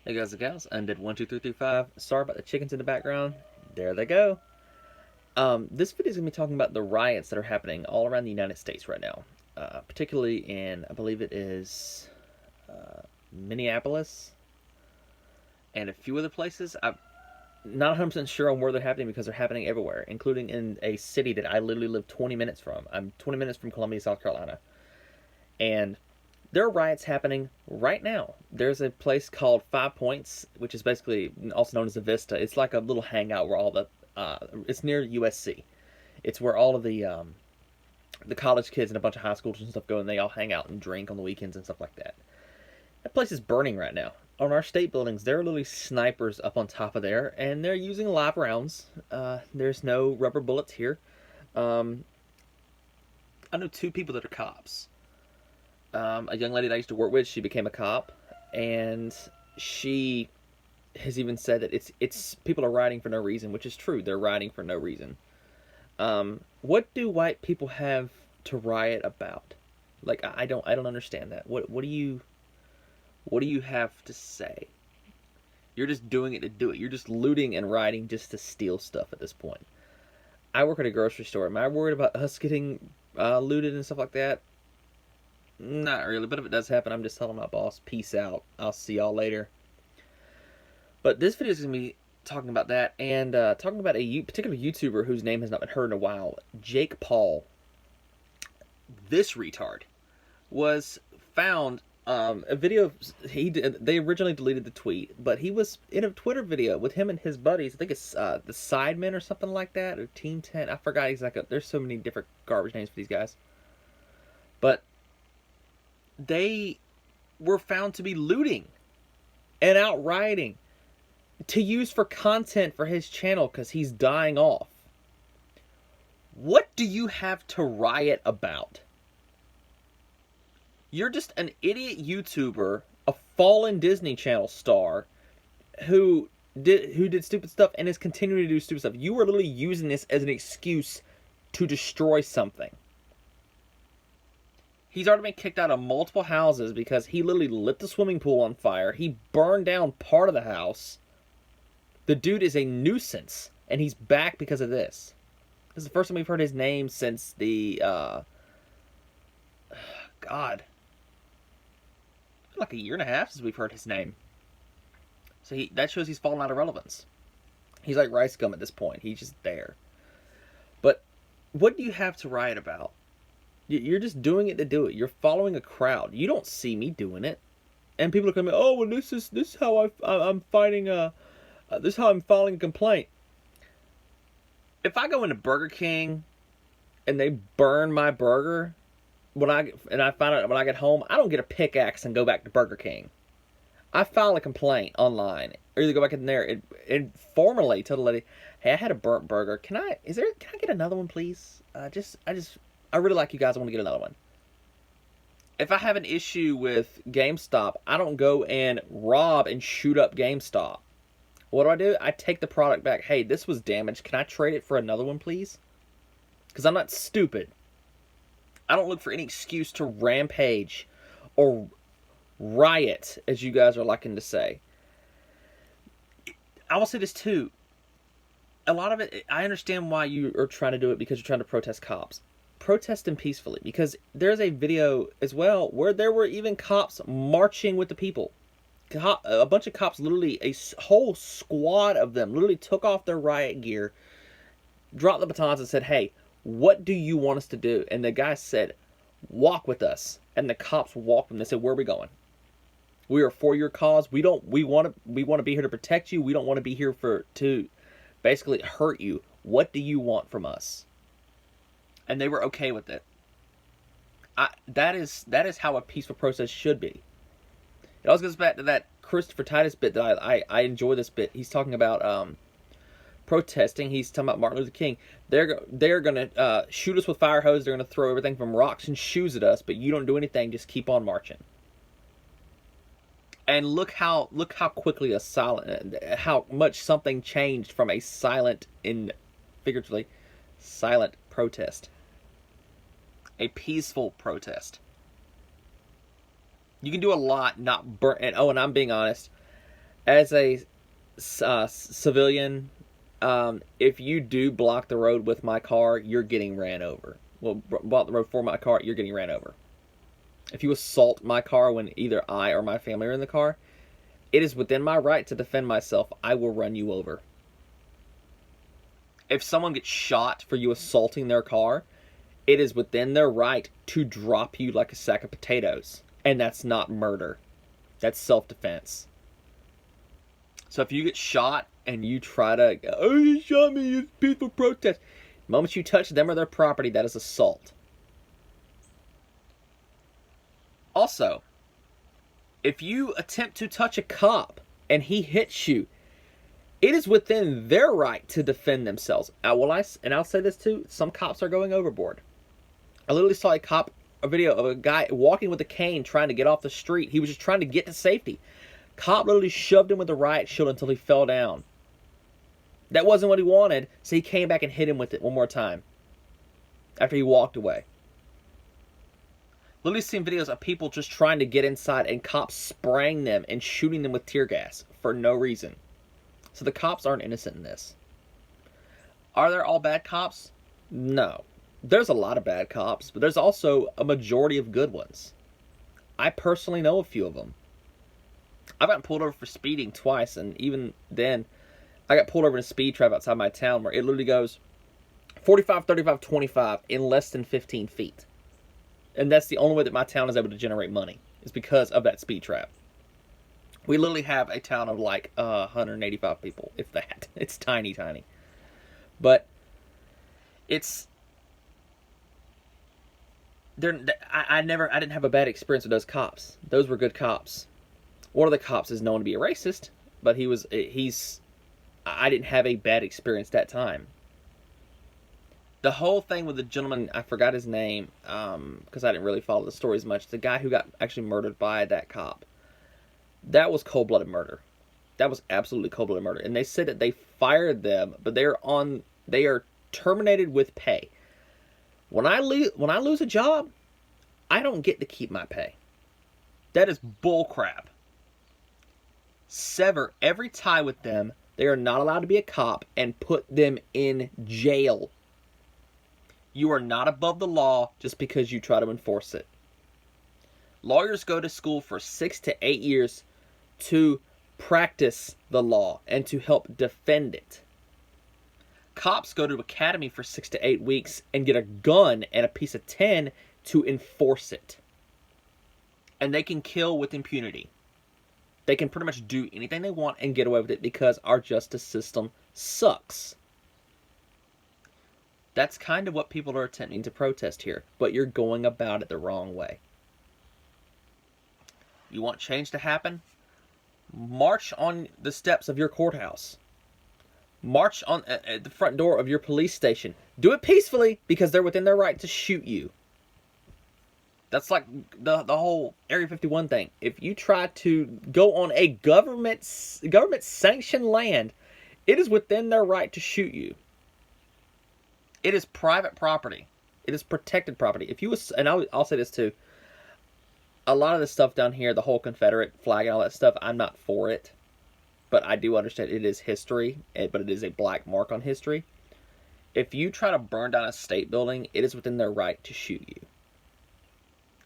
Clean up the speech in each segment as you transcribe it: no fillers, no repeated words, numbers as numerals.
Hey guys and gals, Undead 12335. Sorry about the chickens in the background. There they go. This video is going to be talking about the riots that are happening all around the United States right now. Particularly in, I believe it is Minneapolis and a few other places. I'm not 100% sure on where they're happening because they're happening everywhere, including in a city that I literally live 20 minutes from. I'm 20 minutes from Columbia, South Carolina. And there are riots happening right now. There's a place called Five Points, which is basically also known as the Vista. It's like a little hangout where all the it's near USC. It's where all of the college kids and a bunch of high schoolers and stuff go, and they all hang out and drink on the weekends and stuff like that. That place is burning right now. On our state buildings, there are literally snipers up on top of there, and they're using live rounds. There's no rubber bullets here. I know two people that are cops. A young lady that I used to work with, she became a cop, and she has even said that it's people are rioting for no reason, which is true. They're rioting for no reason. What do white people have to riot about? Like, I don't understand that. What do you have to say? You're just doing it to do it. You're just looting and rioting just to steal stuff at this point. I work at a grocery store. Am I worried about us getting looted and stuff like that? Not really, but if it does happen, I'm just telling my boss, peace out. I'll see y'all later. But this video is going to be talking about that, and talking about a particular YouTuber whose name has not been heard in a while, Jake Paul. This retard was found, a video, they originally deleted the tweet, but he was in a Twitter video with him and his buddies. I think it's the Sidemen or something like that, or Team 10. I forgot exactly. There's so many different garbage names for these guys. But they were found to be looting and out rioting to use for content for his channel because he's dying off. What do you have to riot about? You're just an idiot YouTuber, a fallen Disney Channel star who did stupid stuff and is continuing to do stupid stuff. You are literally using this as an excuse to destroy something. He's already been kicked out of multiple houses because he literally lit the swimming pool on fire. He burned down part of the house. The dude is a nuisance, and he's back because of this. This is the first time we've heard his name since the, God. Like a year and a half since we've heard his name. So that shows he's fallen out of relevance. He's like rice gum at this point. He's just there. But what do you have to riot about? You're just doing it to do it. You're following a crowd. You don't see me doing it, and people are coming. Oh, well, this is how I'm fighting this is how I'm filing a complaint. If I go into Burger King, and they burn my burger, when I find out when I get home, I don't get a pickaxe and go back to Burger King. I file a complaint online, or either go back in there and formally tell the lady, "Hey, I had a burnt burger. Can I get another one, please? I really like you guys. I want to get another one." If I have an issue with GameStop, I don't go and rob and shoot up GameStop. What do? I take the product back. Hey, this was damaged. Can I trade it for another one, please? Because I'm not stupid. I don't look for any excuse to rampage or riot, as you guys are liking to say. I will say this too. A lot of it, I understand why you are trying to do it because you're trying to protest cops. Protest them peacefully, because there's a video as well where there were even cops marching with the people. A bunch of cops, literally a whole squad of them, literally took off their riot gear, dropped the batons and said, "Hey, what do you want us to do?" And the guy said, "Walk with us." And the cops walked them. They said, "Where are we going? We are for your cause. We want to be here to protect you. We don't want to be here to basically hurt you. What do you want from us?" And they were okay with it. That is how a peaceful protest should be. It also goes back to that Christopher Titus bit that I enjoy this bit. He's talking about protesting. He's talking about Martin Luther King. They're gonna shoot us with fire hoses. They're gonna throw everything from rocks and shoes at us, but you don't do anything. Just keep on marching. And look how quickly how much something changed from a silent, in figuratively, silent protest. A peaceful protest. You can do a lot, not burn. And I'm being honest. As a civilian, if you do block the road with my car, you're getting ran over. Well, block the road for my car, you're getting ran over. If you assault my car when either I or my family are in the car, it is within my right to defend myself. I will run you over. If someone gets shot for you assaulting their car, it is within their right to drop you like a sack of potatoes. And that's not murder. That's self-defense. So if you get shot and you try to, oh, you shot me, it's peaceful protest. The moment you touch them or their property, that is assault. Also, if you attempt to touch a cop and he hits you, it is within their right to defend themselves. I'll say this too, some cops are going overboard. I literally saw a video of a guy walking with a cane trying to get off the street. He was just trying to get to safety. Cop literally shoved him with a riot shield until he fell down. That wasn't what he wanted, so he came back and hit him with it one more time after he walked away. Literally seen videos of people just trying to get inside and cops spraying them and shooting them with tear gas for no reason. So the cops aren't innocent in this. Are there all bad cops? No. There's a lot of bad cops, but there's also a majority of good ones. I personally know a few of them. I've gotten pulled over for speeding twice, and even then, I got pulled over in a speed trap outside my town where it literally goes 45, 35, 25 in less than 15 feet. And that's the only way that my town is able to generate money, is because of that speed trap. We literally have a town of like 185 people, if that. It's tiny, tiny. But it's... I didn't have a bad experience with those cops. Those were good cops. One of the cops is known to be a racist, but I didn't have a bad experience that time. The whole thing with the gentleman, I forgot his name, because I didn't really follow the story as much. The guy who got actually murdered by that cop. That was cold-blooded murder. That was absolutely cold-blooded murder. And they said that they fired them, but they are terminated with pay. When I lose a job, I don't get to keep my pay. That is bullcrap. Sever every tie with them. They are not allowed to be a cop, and put them in jail. You are not above the law just because you try to enforce it. Lawyers go to school for 6 to 8 years to practice the law and to help defend it. Cops go to academy for 6 to 8 weeks and get a gun and a piece of tin to enforce it. And they can kill with impunity. They can pretty much do anything they want and get away with it because our justice system sucks. That's kind of what people are attempting to protest here, but you're going about it the wrong way. You want change to happen? March on the steps of your courthouse. March on at the front door of your police station. Do it peacefully because they're within their right to shoot you. That's like the whole Area 51 thing. If you try to go on a government sanctioned land, it is within their right to shoot you. It is private property. It is protected property. I'll say this too. A lot of this stuff down here, the whole Confederate flag and all that stuff, I'm not for it. But I do understand it is history, but it is a black mark on history. If you try to burn down a state building, it is within their right to shoot you.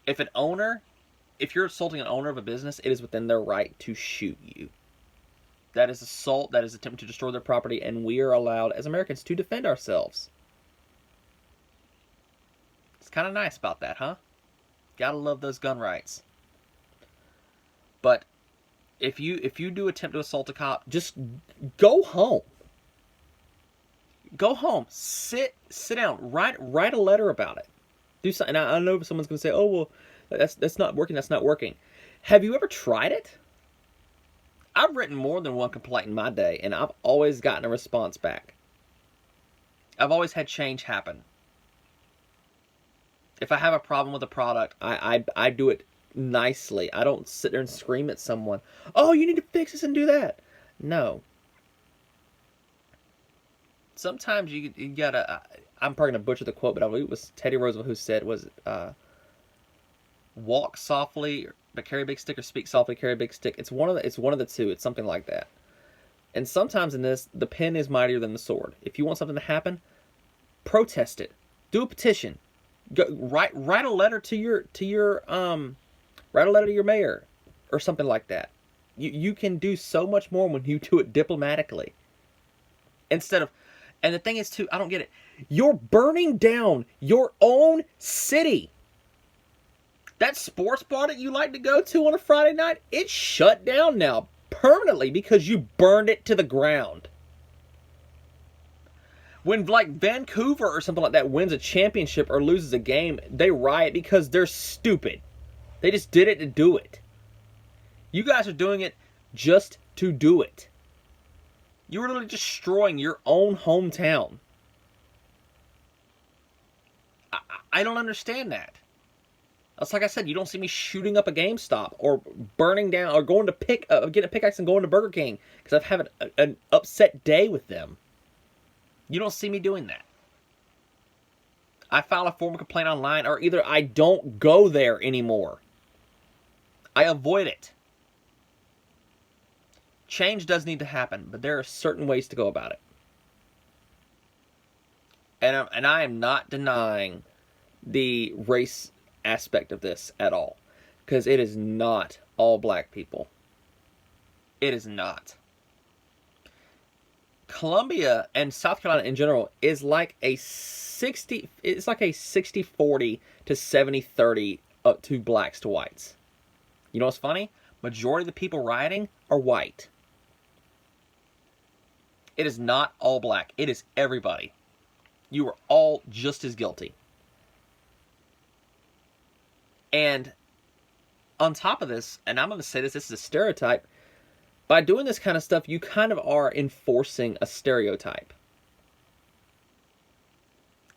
If you're assaulting an owner of a business, it is within their right to shoot you. That is assault, that is attempt to destroy their property, and we are allowed, as Americans, to defend ourselves. It's kind of nice about that, huh? Gotta love those gun rights. But if you do attempt to assault a cop, just go home. Go home. Sit down. Write a letter about it. Do something. I know someone's going to say, "Oh well, that's not working. That's not working." Have you ever tried it? I've written more than one complaint in my day, and I've always gotten a response back. I've always had change happen. If I have a problem with a product, I do it nicely. I don't sit there and scream at someone, "Oh, you need to fix this and do that." No. Sometimes you gotta. I'm probably gonna butcher the quote, but I believe it was Teddy Roosevelt who said, walk softly but carry a big stick, or speak softly, carry a big stick. It's one of the two. It's something like that. And sometimes in this, the pen is mightier than the sword. If you want something to happen, protest it. Do a petition. Write a letter to your write a letter to your mayor or something like that. You can do so much more when you do it diplomatically. Instead of, and the thing is too, I don't get it. You're burning down your own city. That sports bar that you like to go to on a Friday night, it's shut down now permanently because you burned it to the ground. When like Vancouver or something like that wins a championship or loses a game, they riot because they're stupid. They just did it to do it. You guys are doing it just to do it. You're literally destroying your own hometown. I don't understand that. That's like I said, you don't see me shooting up a GameStop or burning down or going to getting a pickaxe and going to Burger King because I've had an upset day with them. You don't see me doing that. I file a formal complaint online, or either I don't go there anymore. I avoid it. Change does need to happen, but there are certain ways to go about it. And I am not denying the race aspect of this at all, because it is not all black people. It is not. Columbia and South Carolina in general is like a 60 40 to 70-30 up to blacks to whites. You know what's funny? Majority of the people rioting are white. It is not all black. It is everybody. You are all just as guilty. And on top of this, and I'm going to say this is a stereotype, by doing this kind of stuff, you kind of are enforcing a stereotype.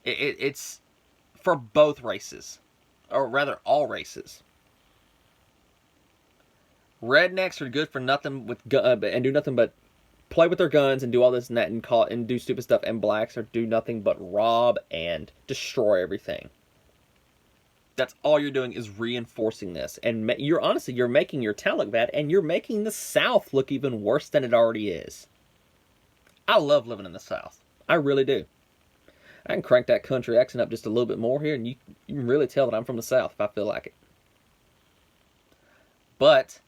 It's for both races, or rather all races. Rednecks are good for nothing and do nothing but play with their guns and do all this and that and do stupid stuff, and blacks are do nothing but rob and destroy everything. That's all you're doing is reinforcing this, and you're making your town look bad, and you're making the South look even worse than it already is. I love living in the South. I really do. I can crank that country accent up just a little bit more here, and you can really tell that I'm from the South if I feel like it. But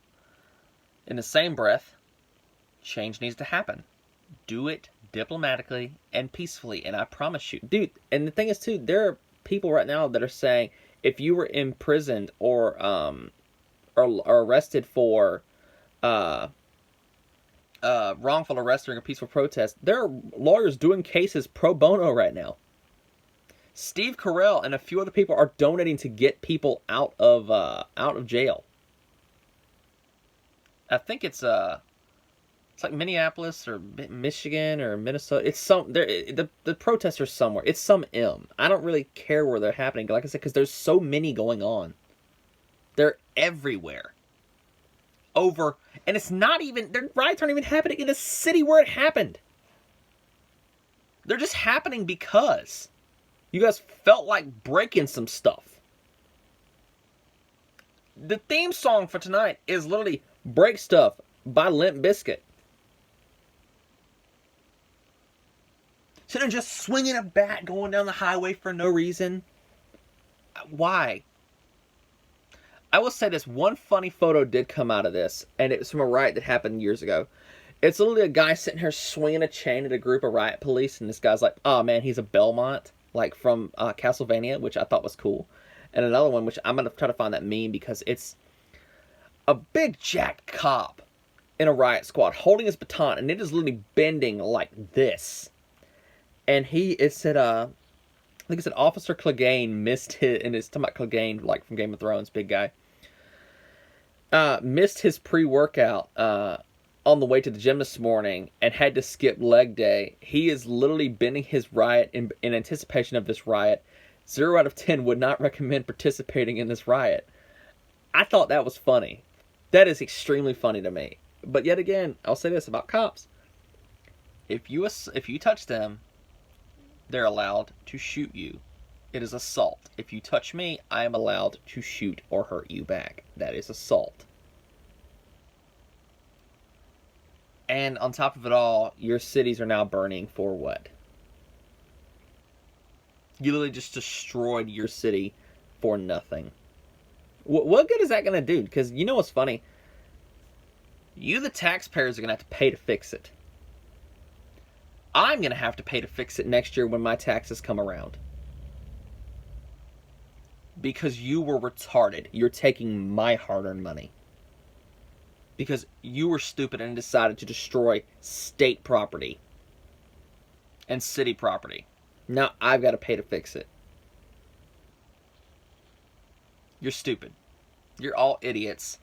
in the same breath, change needs to happen. Do it diplomatically and peacefully, and I promise you, dude. And the thing is too, there are people right now that are saying, if you were imprisoned or arrested for wrongful arrest during a peaceful protest, there are lawyers doing cases pro bono right now. Steve Carell and a few other people are donating to get people out of jail. I think it's like Minneapolis or Michigan or Minnesota. It's the protests are somewhere. It's some M. I don't really care where they're happening. Like I said, because there's so many going on. They're everywhere. And it's not even, the riots aren't even happening in the city where it happened. They're just happening because you guys felt like breaking some stuff. The theme song for tonight is literally "Break Stuff" by Limp Bizkit. So they're just swinging a bat going down the highway for no reason. Why? I will say this, one funny photo did come out of this, and it was from a riot that happened years ago. It's literally a guy sitting here swinging a chain at a group of riot police, and this guy's like, oh man, he's a Belmont, like from Castlevania, which I thought was cool. And another one, which I'm going to try to find that meme, because it's a big jacked cop in a riot squad holding his baton, and it is literally bending like this. And it said, I think it said Officer Clegane missed his, and it's talking about Clegane, like from Game of Thrones, big guy. Missed his pre-workout on the way to the gym this morning and had to skip leg day. He is literally bending his riot in anticipation of this riot. 0 out of 10 would not recommend participating in this riot. I thought that was funny. That is extremely funny to me. But yet again, I'll say this about cops. If you touch them, they're allowed to shoot you It is assault. If you touch me, I am allowed to shoot or hurt you back. That is assault. And on top of it all, your cities are now burning for what? You literally just destroyed your city for nothing. What good is that going to do? Because you know what's funny? You, the taxpayers, are going to have to pay to fix it. I'm going to have to pay to fix it next year when my taxes come around. Because you were retarded. You're taking my hard-earned money. Because you were stupid and decided to destroy state property and city property. Now I've got to pay to fix it. You're stupid. You're all idiots.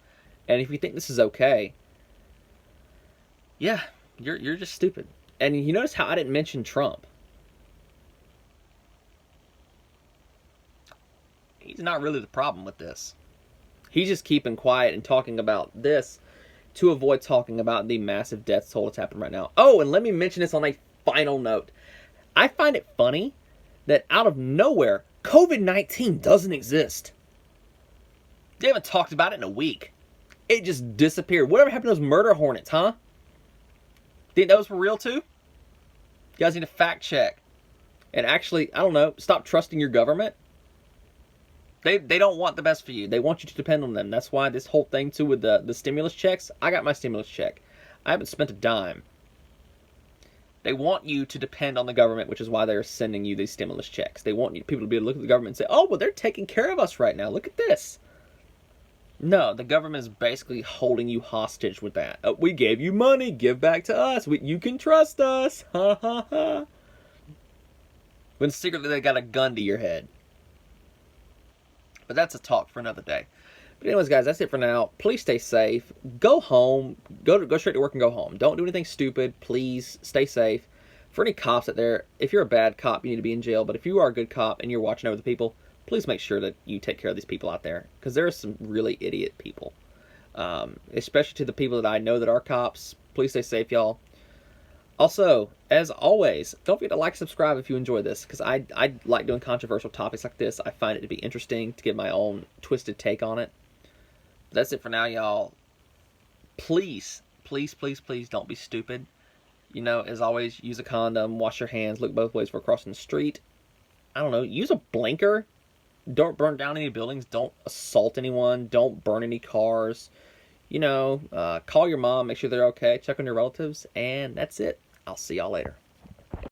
And if you think this is okay, yeah, you're just stupid. And you notice how I didn't mention Trump. He's not really the problem with this. He's just keeping quiet and talking about this to avoid talking about the massive death toll that's happening right now. Oh, and let me mention this on a final note. I find it funny that out of nowhere, COVID-19 doesn't exist. They haven't talked about it in a week. It just disappeared. Whatever happened to those murder hornets, huh? Think those were real too? You guys need to fact check. And actually, I don't know, stop trusting your government. They don't want the best for you. They want you to depend on them. That's why this whole thing too with the stimulus checks, I got my stimulus check. I haven't spent a dime. They want you to depend on the government, which is why they're sending you these stimulus checks. They want people to be able to look at the government and say, oh, well, they're taking care of us right now. Look at this. No, the government is basically holding you hostage with that. Oh, we gave you money. Give back to us. You can trust us. Ha, ha, ha. When secretly they got a gun to your head. But that's a talk for another day. But anyways, guys, that's it for now. Please stay safe. Go home. Go straight to work and go home. Don't do anything stupid. Please stay safe. For any cops out there, if you're a bad cop, you need to be in jail. But if you are a good cop and you're watching over the people, please make sure that you take care of these people out there. Because there are some really idiot people. Especially to the people that I know that are cops. Please stay safe, y'all. Also, as always, don't forget to like and subscribe if you enjoy this, because I like doing controversial topics like this. I find it to be interesting to give my own twisted take on it. But that's it for now, y'all. Please, please, please, please don't be stupid. You know, as always, use a condom, wash your hands, look both ways before crossing the street. I don't know, use a blinker. Don't burn down any buildings. Don't assault anyone. Don't burn any cars. You know, call your mom, make sure they're okay, check on your relatives, and that's it. I'll see y'all later.